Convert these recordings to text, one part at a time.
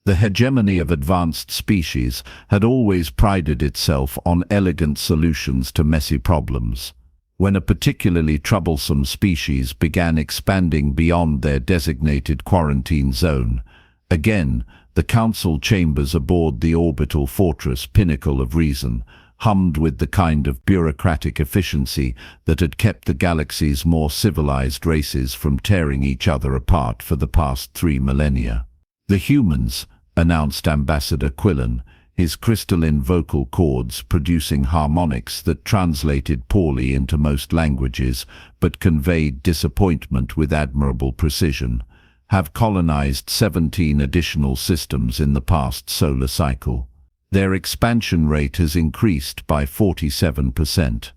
The hegemony of advanced species had always prided itself on elegant solutions to messy problems. When a particularly troublesome species began expanding beyond their designated quarantine zone, again, the council chambers aboard the orbital fortress pinnacle of reason hummed with the kind of bureaucratic efficiency that had kept the galaxy's more civilized races from tearing each other apart for the past 3 millennia. "The humans," announced Ambassador Kryllian, his crystalline vocal cords producing harmonics that translated poorly into most languages but conveyed disappointment with admirable precision, "have colonized 17 additional systems in the past solar cycle. Their expansion rate has increased by 47%.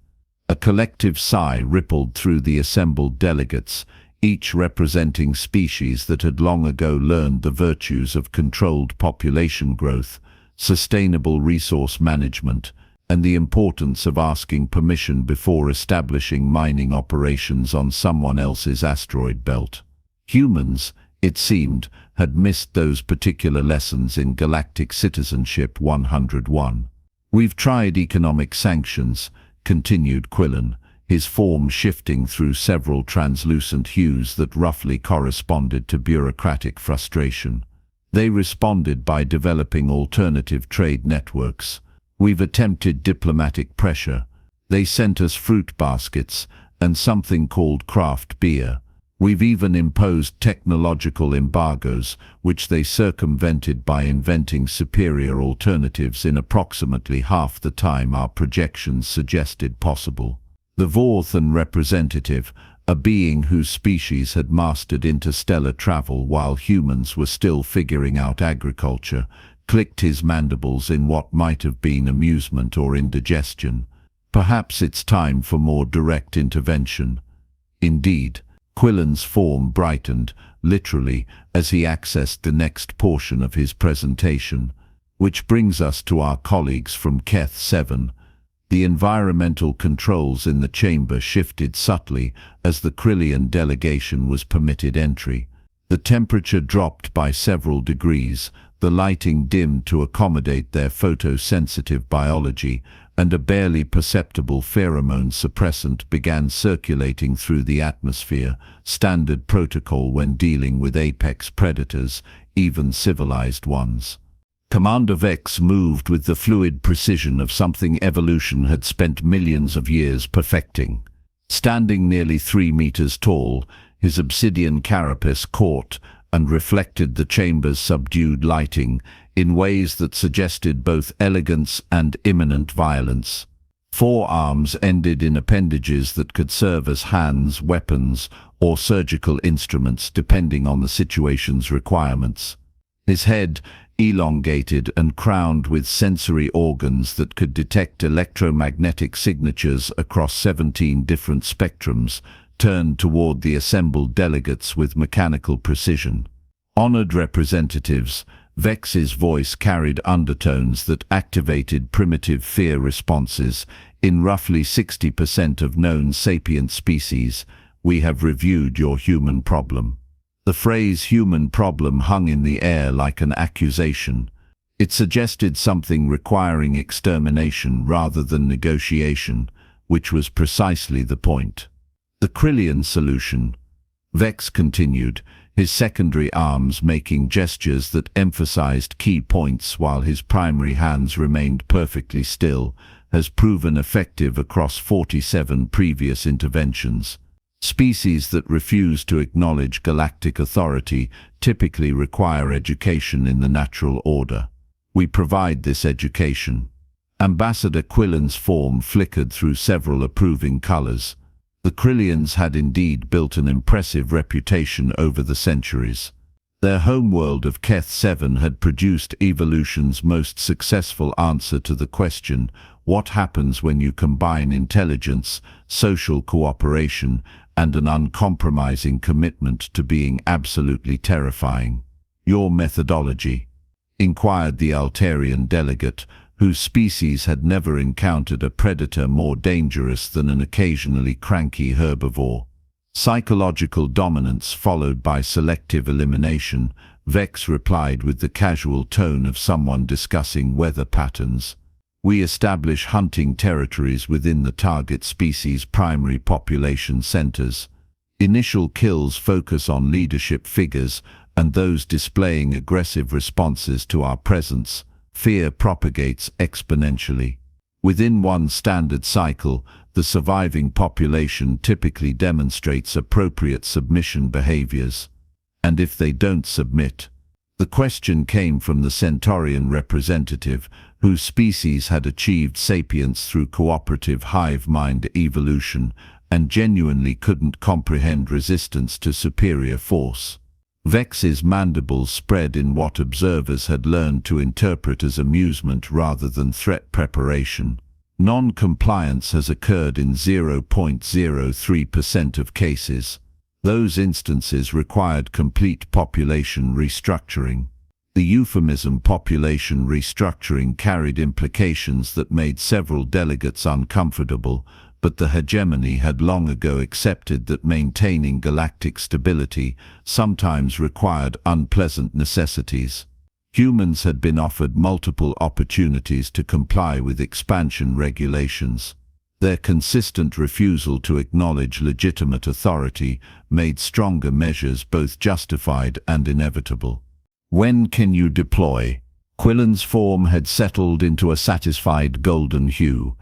A collective sigh rippled through the assembled delegates, each representing species that had long ago learned the virtues of controlled population growth, sustainable resource management, and the importance of asking permission before establishing mining operations on someone else's asteroid belt. Humans, it seemed, had missed those particular lessons in Galactic Citizenship 101. "We've tried economic sanctions," continued Kryllian, his form shifting through several translucent hues that roughly corresponded to bureaucratic frustration. "They responded by developing alternative trade networks. We've attempted diplomatic pressure. They sent us fruit baskets and something called craft beer. We've even imposed technological embargoes, which they circumvented by inventing superior alternatives in approximately half the time our projections suggested possible." The Vorthan representative, a being whose species had mastered interstellar travel while humans were still figuring out agriculture, clicked his mandibles in what might have been amusement or indigestion. "Perhaps it's time for more direct intervention." Indeed, Kryllian's form brightened, literally, as he accessed the next portion of his presentation. "Which brings us to our colleagues from Keth 7. The environmental controls in the chamber shifted subtly as the Kryllian delegation was permitted entry. The temperature dropped by several degrees, the lighting dimmed to accommodate their photosensitive biology, and a barely perceptible pheromone suppressant began circulating through the atmosphere, standard protocol when dealing with apex predators, even civilized ones. Commander Vex moved with the fluid precision of something evolution had spent millions of years perfecting. Standing nearly 3 meters tall, his obsidian carapace caught and reflected the chamber's subdued lighting in ways that suggested both elegance and imminent violence. 4 arms ended in appendages that could serve as hands, weapons, or surgical instruments depending on the situation's requirements. His head, elongated and crowned with sensory organs that could detect electromagnetic signatures across 17 different spectrums, turned toward the assembled delegates with mechanical precision. Honored representatives, Vex's voice carried undertones that activated primitive fear responses. In roughly 60% of known sapient species, we have reviewed your human problem. The phrase human problem hung in the air like an accusation. It suggested something requiring extermination rather than negotiation, which was precisely the point. The Kryllian solution, Vex continued, his secondary arms making gestures that emphasized key points while his primary hands remained perfectly still, has proven effective across 47 previous interventions. Species that refuse to acknowledge galactic authority typically require education in the natural order. We provide this education. Ambassador Kryllian's form flickered through several approving colors. The Kryllians had indeed built an impressive reputation over the centuries. Their homeworld of Keth 7 had produced evolution's most successful answer to the question, what happens when you combine intelligence, social cooperation, and an uncompromising commitment to being absolutely terrifying? "Your methodology?" inquired the Altarian delegate, whose species had never encountered a predator more dangerous than an occasionally cranky herbivore. "Psychological dominance followed by selective elimination," Vex replied with the casual tone of someone discussing weather patterns. We establish hunting territories within the target species' primary population centers. Initial kills focus on leadership figures and those displaying aggressive responses to our presence. Fear propagates exponentially. Within one standard cycle, the surviving population typically demonstrates appropriate submission behaviors. And if they don't submit? The question came from the Centaurian representative, whose species had achieved sapience through cooperative hive mind evolution and genuinely couldn't comprehend resistance to superior force. Vex's mandibles spread in what observers had learned to interpret as amusement rather than threat preparation. Non-compliance has occurred in 0.03% of cases. Those instances required complete population restructuring. The euphemism population restructuring carried implications that made several delegates uncomfortable, but the hegemony had long ago accepted that maintaining galactic stability sometimes required unpleasant necessities. Humans had been offered multiple opportunities to comply with expansion regulations. Their consistent refusal to acknowledge legitimate authority made stronger measures both justified and inevitable. When can you deploy? Kryllian's form had settled into a satisfied golden hue.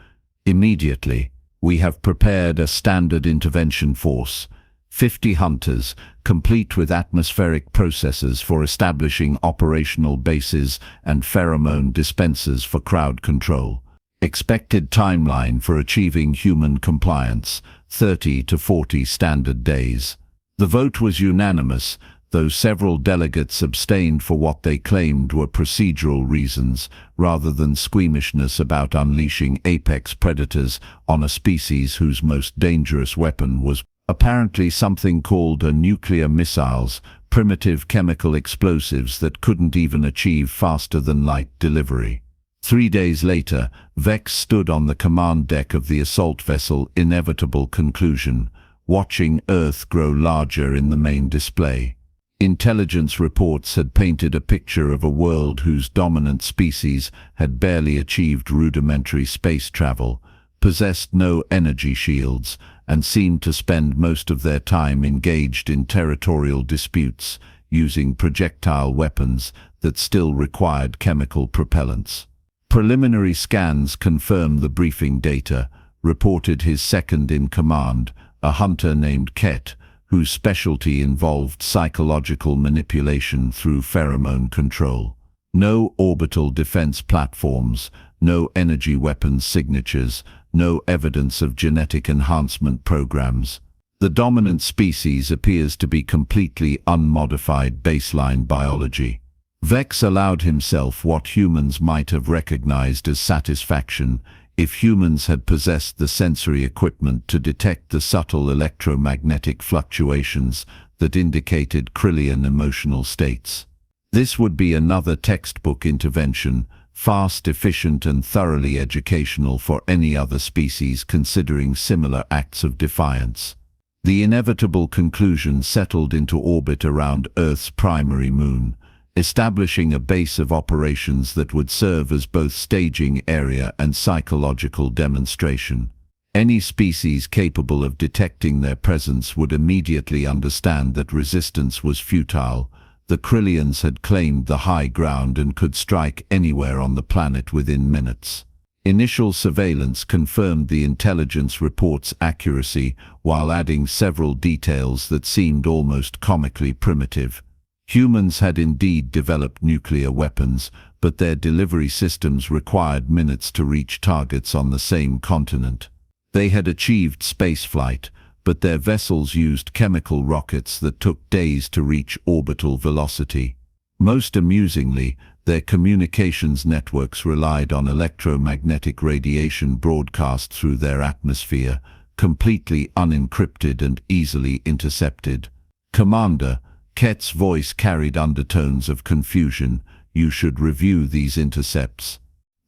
Immediately. We have prepared a standard intervention force, 50 hunters, complete with atmospheric processes for establishing operational bases and pheromone dispensers for crowd control. Expected timeline for achieving human compliance, 30 to 40 standard days. The vote was unanimous, though several delegates abstained for what they claimed were procedural reasons, rather than squeamishness about unleashing apex predators on a species whose most dangerous weapon was apparently something called nuclear missiles, primitive chemical explosives that couldn't even achieve faster-than-light delivery. 3 days later, Vex stood on the command deck of the assault vessel Inevitable Conclusion, watching Earth grow larger in the main display. Intelligence reports had painted a picture of a world whose dominant species had barely achieved rudimentary space travel, possessed no energy shields, and seemed to spend most of their time engaged in territorial disputes, using projectile weapons that still required chemical propellants. Preliminary scans confirmed the briefing data, reported his second-in-command, a hunter named Ket, whose specialty involved psychological manipulation through pheromone control. No orbital defense platforms, no energy weapons signatures, no evidence of genetic enhancement programs. The dominant species appears to be completely unmodified baseline biology. Vex allowed himself what humans might have recognized as satisfaction if humans had possessed the sensory equipment to detect the subtle electromagnetic fluctuations that indicated Kryllian emotional states. This would be another textbook intervention, fast, efficient, and thoroughly educational for any other species considering similar acts of defiance. The Inevitable Conclusion settled into orbit around Earth's primary moon, establishing a base of operations that would serve as both staging area and psychological demonstration. Any species capable of detecting their presence would immediately understand that resistance was futile. The Kryllians had claimed the high ground and could strike anywhere on the planet within minutes. Initial surveillance confirmed the intelligence report's accuracy while adding several details that seemed almost comically primitive. Humans had indeed developed nuclear weapons, but their delivery systems required minutes to reach targets on the same continent. They had achieved spaceflight, but their vessels used chemical rockets that took days to reach orbital velocity. Most amusingly, their communications networks relied on electromagnetic radiation broadcast through their atmosphere, completely unencrypted and easily intercepted. "Commander," Ket's voice carried undertones of confusion, "you should review these intercepts."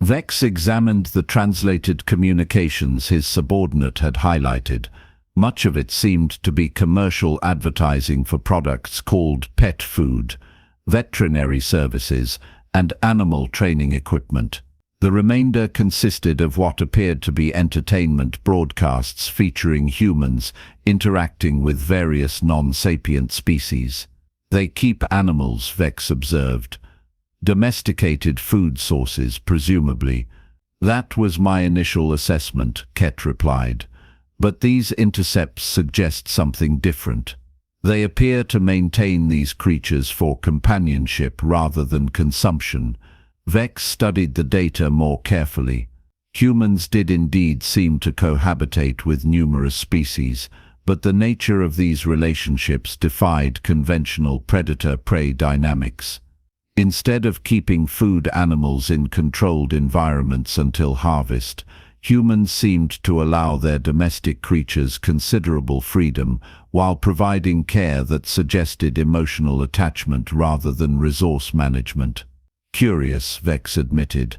Vex examined the translated communications his subordinate had highlighted. Much of it seemed to be commercial advertising for products called pet food. veterinary services, and animal training equipment. The remainder consisted of what appeared to be entertainment broadcasts featuring humans interacting with various non-sapient species. They keep animals, Vex observed. Domesticated food sources, presumably. That was my initial assessment, Ket replied. But these intercepts suggest something different. They appear to maintain these creatures for companionship rather than consumption. Vex studied the data more carefully. Humans did indeed seem to cohabitate with numerous species, but the nature of these relationships defied conventional predator-prey dynamics. Instead of keeping food animals in controlled environments until harvest, humans seemed to allow their domestic creatures considerable freedom while providing care that suggested emotional attachment rather than resource management. Curious, Vex admitted,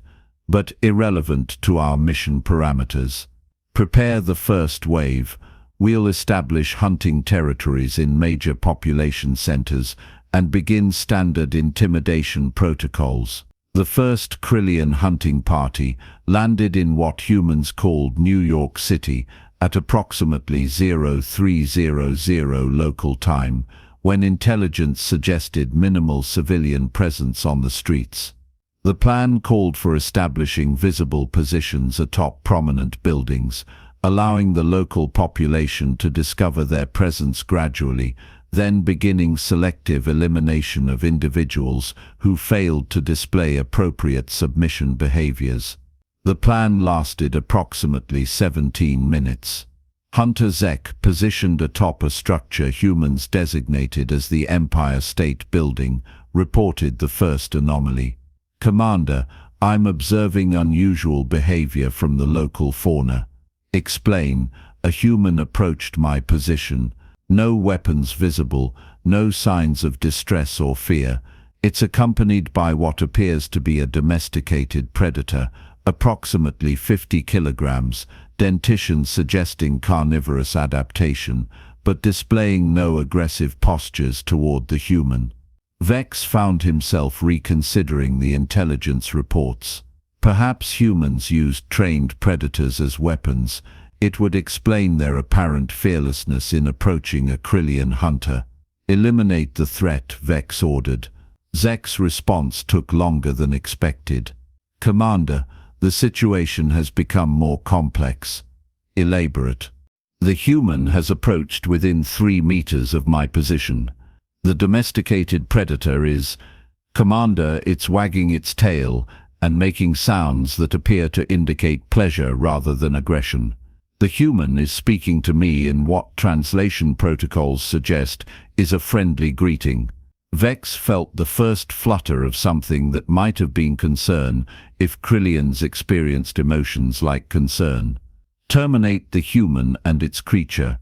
but irrelevant to our mission parameters. Prepare the first wave. We'll establish hunting territories in major population centers and begin standard intimidation protocols. The first Kryllian hunting party landed in what humans called New York City at approximately 0300 local time, when intelligence suggested minimal civilian presence on the streets. The plan called for establishing visible positions atop prominent buildings, allowing the local population to discover their presence gradually, then beginning selective elimination of individuals who failed to display appropriate submission behaviors. The plan lasted approximately 17 minutes. Hunter Zek, positioned atop a structure humans designated as the Empire State Building, reported the first anomaly. "Commander, I'm observing unusual behavior from the local fauna." "Explain." A human approached my position. No weapons visible, no signs of distress or fear. It's accompanied by what appears to be a domesticated predator, approximately 50 kilograms, dentition suggesting carnivorous adaptation, but displaying no aggressive postures toward the human. Vex found himself reconsidering the intelligence reports. Perhaps humans used trained predators as weapons. It would explain their apparent fearlessness in approaching a Kryllian hunter. "Eliminate the threat," Vex ordered. Zek's response took longer than expected. "Commander, the situation has become more complex." "Elaborate." "The human has approached within 3 meters of my position. The domesticated predator is... Commander, it's wagging its tail and making sounds that appear to indicate pleasure rather than aggression. The human is speaking to me in what translation protocols suggest is a friendly greeting." Vex felt the first flutter of something that might have been concern if Kryllians experienced emotions like concern. "Terminate the human and its creature."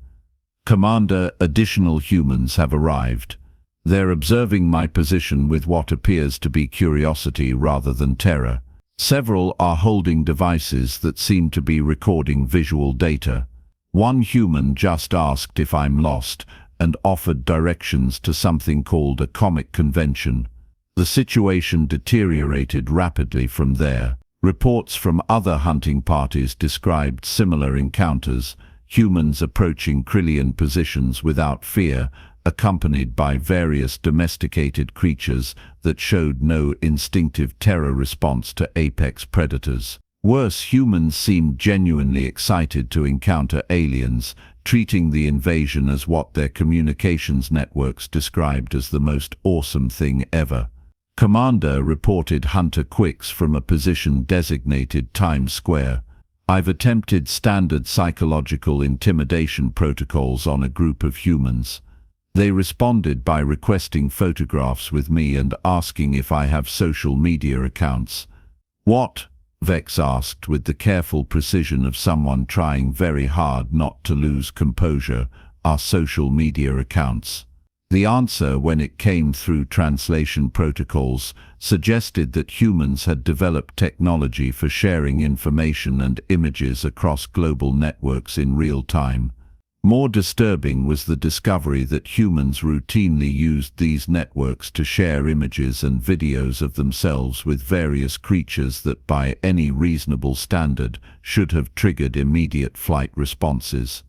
"Commander, additional humans have arrived. They're observing my position with what appears to be curiosity rather than terror. Several are holding devices that seem to be recording visual data. One human just asked if I'm lost and offered directions to something called a comic convention. The situation deteriorated rapidly from there. Reports from other hunting parties described similar encounters, humans approaching Kryllian positions without fear, accompanied by various domesticated creatures that showed no instinctive terror response to apex predators. Worse, humans seemed genuinely excited to encounter aliens, treating the invasion as what their communications networks described as the most awesome thing ever. "Commander," reported Hunter Quicks from a position designated Times Square. "I've attempted standard psychological intimidation protocols on a group of humans. They responded by requesting photographs with me and asking if I have social media accounts." "What?" Vex asked with the careful precision of someone trying very hard not to lose composure. "Are social media accounts?" The answer, when it came through translation protocols, suggested that humans had developed technology for sharing information and images across global networks in real time. More disturbing was the discovery that humans routinely used these networks to share images and videos of themselves with various creatures that by any reasonable standard should have triggered immediate flight responses.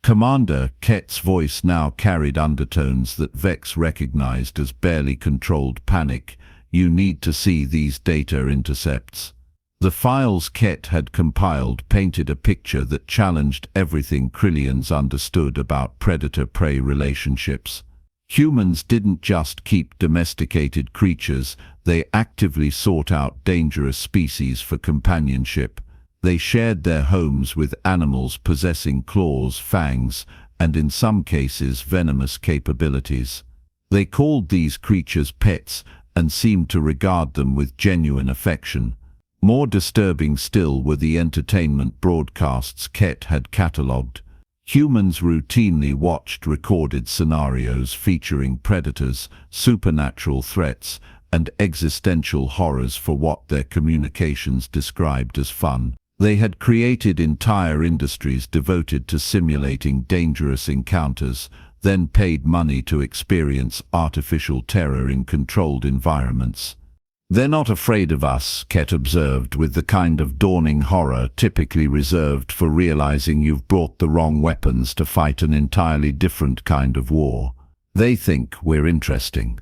Commander Ket's voice now carried undertones that Vex recognized as barely controlled panic. "You need to see these data intercepts." The files Ket had compiled painted a picture that challenged everything Kryllians understood about predator-prey relationships. Humans didn't just keep domesticated creatures, they actively sought out dangerous species for companionship. They shared their homes with animals possessing claws, fangs, and in some cases venomous capabilities. They called these creatures pets and seemed to regard them with genuine affection. More disturbing still were the entertainment broadcasts Ket had catalogued. Humans routinely watched recorded scenarios featuring predators, supernatural threats, and existential horrors for what their communications described as fun. They had created entire industries devoted to simulating dangerous encounters, then paid money to experience artificial terror in controlled environments. "They're not afraid of us," Ket observed with the kind of dawning horror typically reserved for realizing you've brought the wrong weapons to fight an entirely different kind of war. "They think we're interesting."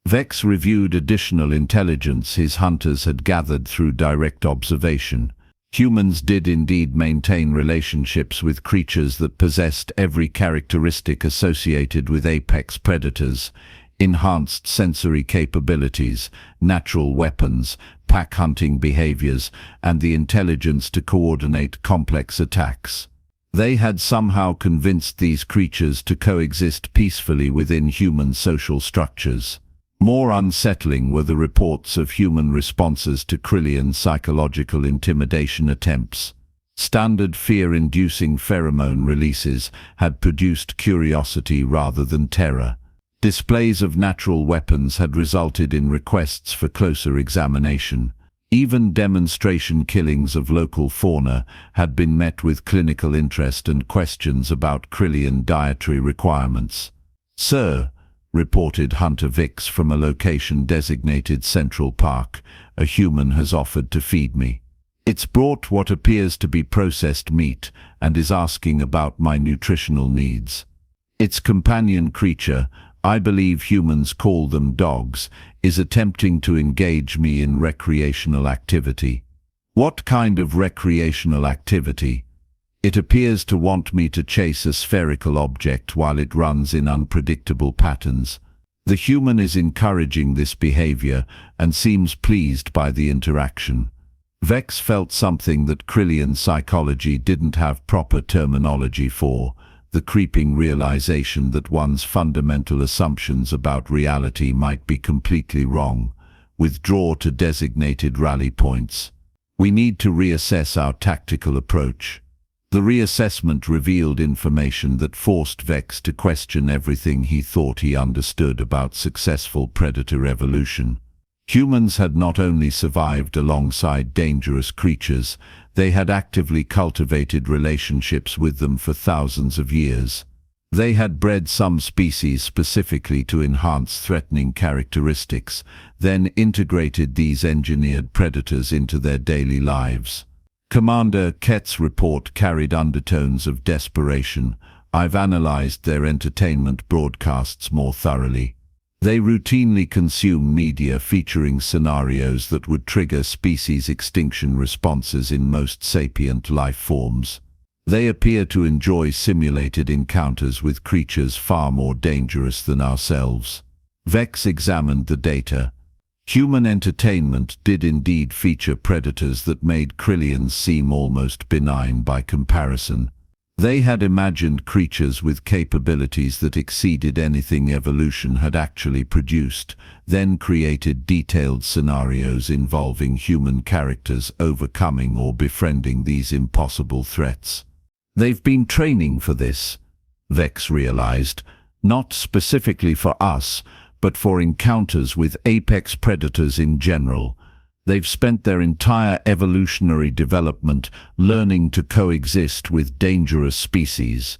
Vex reviewed additional intelligence his hunters had gathered through direct observation. Humans did indeed maintain relationships with creatures that possessed every characteristic associated with apex predators: enhanced sensory capabilities, natural weapons, pack hunting behaviors, and the intelligence to coordinate complex attacks. They had somehow convinced these creatures to coexist peacefully within human social structures. More unsettling were the reports of human responses to Kryllian psychological intimidation attempts. Standard fear-inducing pheromone releases had produced curiosity rather than terror. Displays of natural weapons had resulted in requests for closer examination. Even demonstration killings of local fauna had been met with clinical interest and questions about Kryllian dietary requirements. "Sir," reported Hunter Vix from a location designated Central Park, "a human has offered to feed me. It's brought what appears to be processed meat and is asking about my nutritional needs. Its companion creature, I believe humans call them dogs, is attempting to engage me in recreational activity." "What kind of recreational activity?" "It appears to want me to chase a spherical object while it runs in unpredictable patterns. The human is encouraging this behavior and seems pleased by the interaction." Vex felt something that Kryllian psychology didn't have proper terminology for: the creeping realization that one's fundamental assumptions about reality might be completely wrong. "Withdraw to designated rally points. We need to reassess our tactical approach." The reassessment revealed information that forced Vex to question everything he thought he understood about successful predator evolution. Humans had not only survived alongside dangerous creatures, they had actively cultivated relationships with them for thousands of years. They had bred some species specifically to enhance threatening characteristics, then integrated these engineered predators into their daily lives. Commander Ket's report carried undertones of desperation. "I've analyzed their entertainment broadcasts more thoroughly. They routinely consume media featuring scenarios that would trigger species extinction responses in most sapient life forms. They appear to enjoy simulated encounters with creatures far more dangerous than ourselves." Vex examined the data. Human entertainment did indeed feature predators that made Kryllians seem almost benign by comparison. They had imagined creatures with capabilities that exceeded anything evolution had actually produced, then created detailed scenarios involving human characters overcoming or befriending these impossible threats. "They've been training for this," Vex realized, "not specifically for us, but for encounters with apex predators in general. They've spent their entire evolutionary development learning to coexist with dangerous species."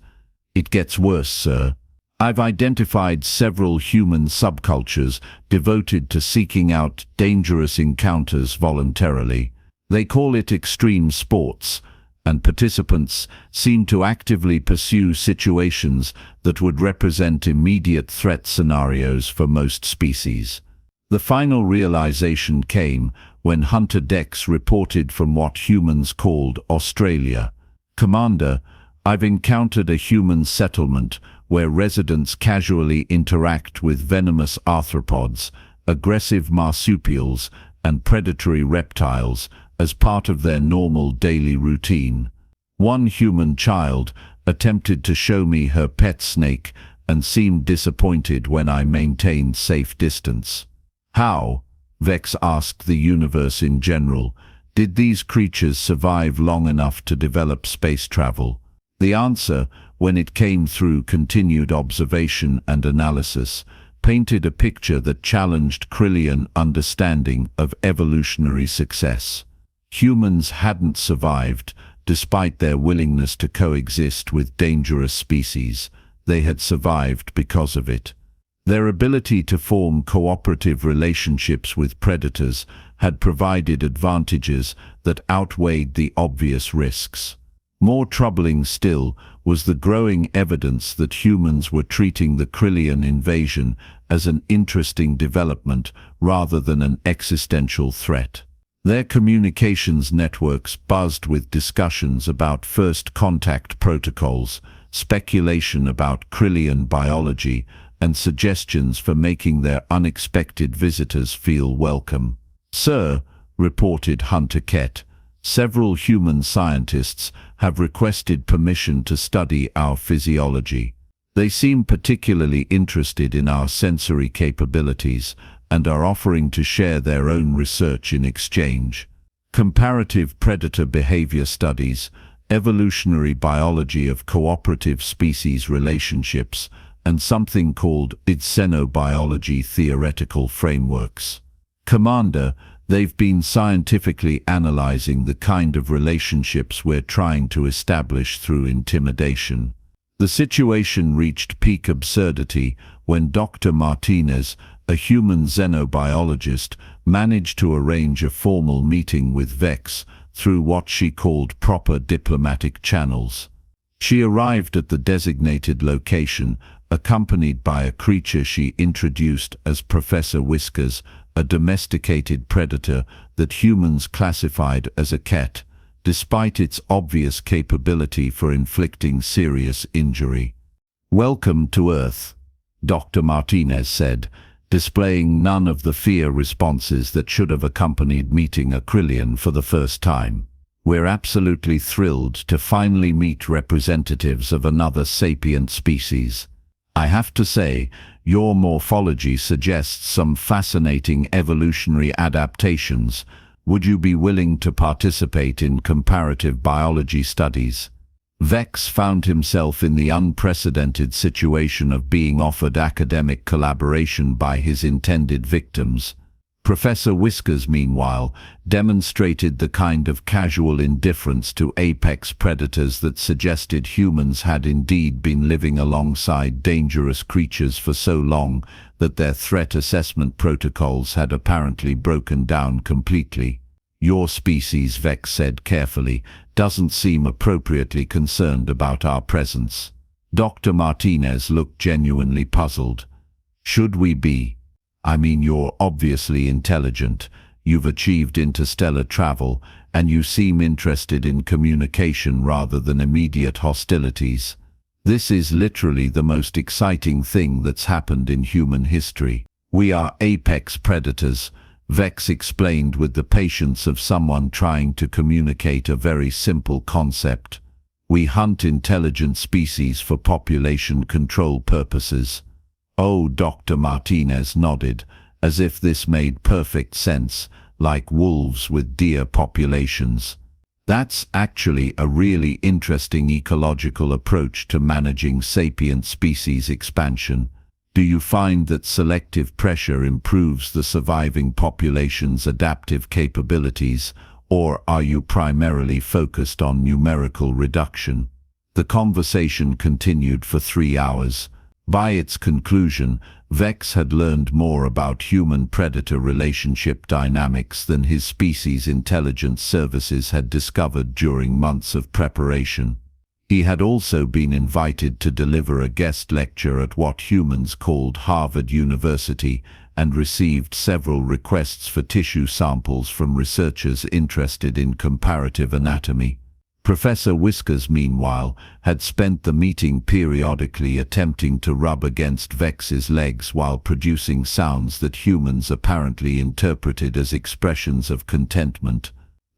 It gets worse, sir. I've identified several human subcultures devoted to seeking out dangerous encounters voluntarily. They call it extreme sports, and participants seem to actively pursue situations that would represent immediate threat scenarios for most species. The final realization came when Hunter Dex reported from what humans called Australia. "Commander, I've encountered a human settlement where residents casually interact with venomous arthropods, aggressive marsupials, and predatory reptiles as part of their normal daily routine. One human child attempted to show me her pet snake and seemed disappointed when I maintained safe distance." How, Vex asked the universe in general, did these creatures survive long enough to develop space travel? The answer, when it came through continued observation and analysis, painted a picture that challenged Kryllian understanding of evolutionary success. Humans hadn't survived, despite their willingness to coexist with dangerous species. They had survived because of it. Their ability to form cooperative relationships with predators had provided advantages that outweighed the obvious risks. More troubling still was the growing evidence that humans were treating the Kryllian invasion as an interesting development rather than an existential threat. Their communications networks buzzed with discussions about first contact protocols, speculation about Kryllian biology, and suggestions for making their unexpected visitors feel welcome. "Sir," reported Hunter Ket, "several human scientists have requested permission to study our physiology. They seem particularly interested in our sensory capabilities and are offering to share their own research in exchange. Comparative predator behavior studies, evolutionary biology of cooperative species relationships, and something called xenobiology theoretical frameworks. Commander, they've been scientifically analyzing the kind of relationships we're trying to establish through intimidation." The situation reached peak absurdity when Dr. Martinez, a human xenobiologist, managed to arrange a formal meeting with Vex through what she called proper diplomatic channels. She arrived at the designated location, accompanied by a creature she introduced as Professor Whiskers, a domesticated predator that humans classified as a cat, despite its obvious capability for inflicting serious injury. "Welcome to Earth," Dr. Martinez said, displaying none of the fear responses that should have accompanied meeting a Kryllian for the first time. "We're absolutely thrilled to finally meet representatives of another sapient species. I have to say, your morphology suggests some fascinating evolutionary adaptations. Would you be willing to participate in comparative biology studies?" Vex found himself in the unprecedented situation of being offered academic collaboration by his intended victims. Professor Whiskers, meanwhile, demonstrated the kind of casual indifference to apex predators that suggested humans had indeed been living alongside dangerous creatures for so long that their threat assessment protocols had apparently broken down completely. "Your species," Vex said carefully, "doesn't seem appropriately concerned about our presence." Dr. Martinez looked genuinely puzzled. "Should we be? I mean, you're obviously intelligent, you've achieved interstellar travel, and you seem interested in communication rather than immediate hostilities. This is literally the most exciting thing that's happened in human history. We are apex predators," Vex explained with the patience of someone trying to communicate a very simple concept. "We hunt intelligent species for population control purposes." "Oh," Dr. Martinez nodded, as if this made perfect sense, "like wolves with deer populations. That's actually a really interesting ecological approach to managing sapient species expansion. Do you find that selective pressure improves the surviving population's adaptive capabilities, or are you primarily focused on numerical reduction?" The conversation continued for 3 hours. By its conclusion, Vex had learned more about human-predator relationship dynamics than his species' intelligence services had discovered during months of preparation. He had also been invited to deliver a guest lecture at what humans called Harvard University and received several requests for tissue samples from researchers interested in comparative anatomy. Professor Whiskers, meanwhile, had spent the meeting periodically attempting to rub against Vex's legs while producing sounds that humans apparently interpreted as expressions of contentment.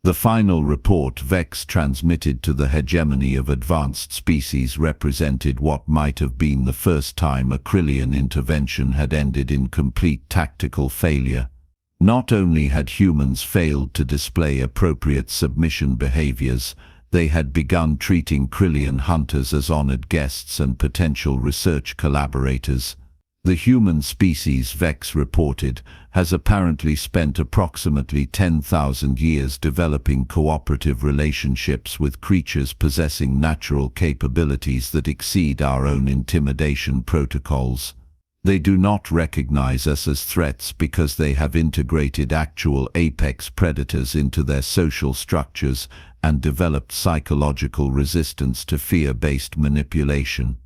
The final report Vex transmitted to the Hegemony of Advanced Species represented what might have been the first time a Kryllian intervention had ended in complete tactical failure. Not only had humans failed to display appropriate submission behaviors, they had begun treating Kryllian hunters as honored guests and potential research collaborators. The human species, Vex reported, has apparently spent approximately 10,000 years developing cooperative relationships with creatures possessing natural capabilities that exceed our own intimidation protocols. They do not recognize us as threats because they have integrated actual apex predators into their social structures and developed psychological resistance to fear-based manipulation.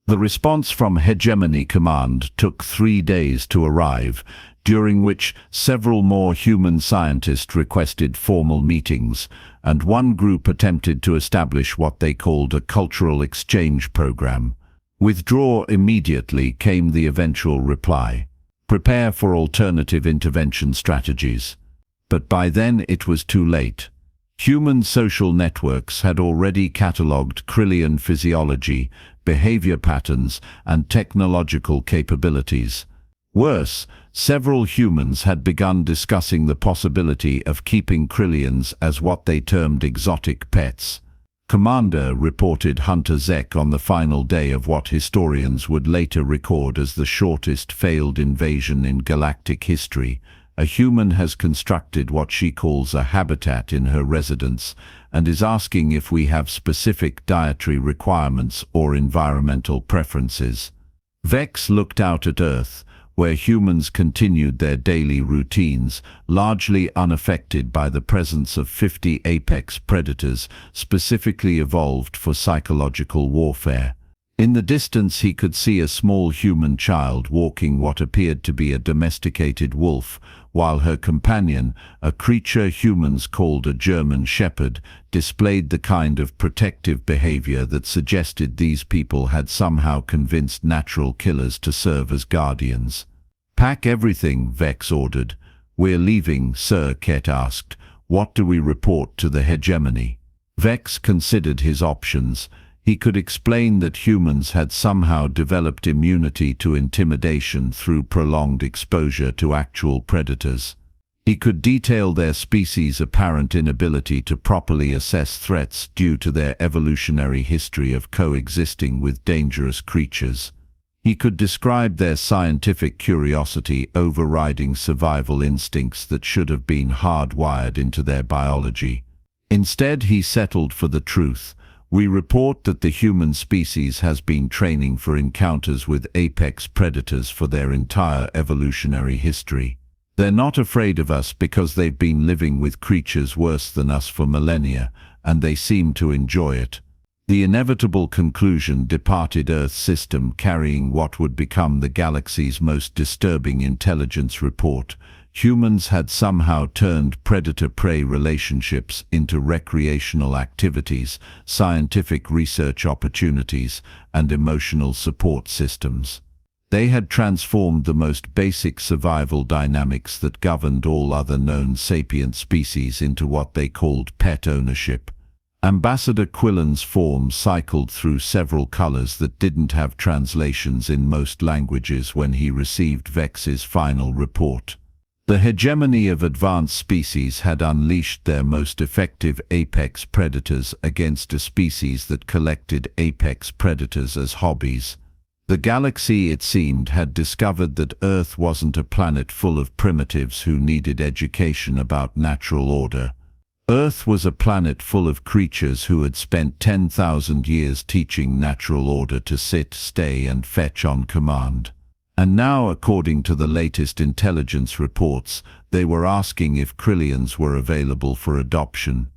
The response from Hegemony Command took 3 days to arrive, during which several more human scientists requested formal meetings, and one group attempted to establish what they called a cultural exchange program. "Withdraw immediately," came the eventual reply. "Prepare for alternative intervention strategies." But by then it was too late. Human social networks had already catalogued Kryllian physiology, behavior patterns, and technological capabilities. Worse, several humans had begun discussing the possibility of keeping Kryllians as what they termed exotic pets. Commander reported Hunter Zek on the final day of what historians would later record as the shortest failed invasion in galactic history. A human has constructed what she calls a habitat in her residence and is asking if we have specific dietary requirements or environmental preferences. Vex looked out at Earth, where humans continued their daily routines, largely unaffected by the presence of 50 apex predators specifically evolved for psychological warfare. In the distance he could see a small human child walking what appeared to be a domesticated wolf, while her companion, a creature humans called a German shepherd, displayed the kind of protective behavior that suggested these people had somehow convinced natural killers to serve as guardians. "Pack everything," Vex ordered. "We're leaving, sir," Ket asked. "What do we report to the Hegemony?" Vex considered his options. He could explain that humans had somehow developed immunity to intimidation through prolonged exposure to actual predators. He could detail their species' apparent inability to properly assess threats due to their evolutionary history of coexisting with dangerous creatures. He could describe their scientific curiosity overriding survival instincts that should have been hardwired into their biology. Instead, he settled for the truth. "We report that the human species has been training for encounters with apex predators for their entire evolutionary history. They're not afraid of us because they've been living with creatures worse than us for millennia, and they seem to enjoy it." The inevitable conclusion departed Earth's system, carrying what would become the galaxy's most disturbing intelligence report. Humans had somehow turned predator-prey relationships into recreational activities, scientific research opportunities, and emotional support systems. They had transformed the most basic survival dynamics that governed all other known sapient species into what they called pet ownership. Ambassador Quillen's form cycled through several colors that didn't have translations in most languages when he received Vex's final report. The Hegemony of Advanced Species had unleashed their most effective apex predators against a species that collected apex predators as hobbies. The galaxy, it seemed, had discovered that Earth wasn't a planet full of primitives who needed education about natural order. Earth was a planet full of creatures who had spent 10,000 years teaching natural order to sit, stay, and fetch on command. And now, according to the latest intelligence reports, they were asking if Kryllians were available for adoption,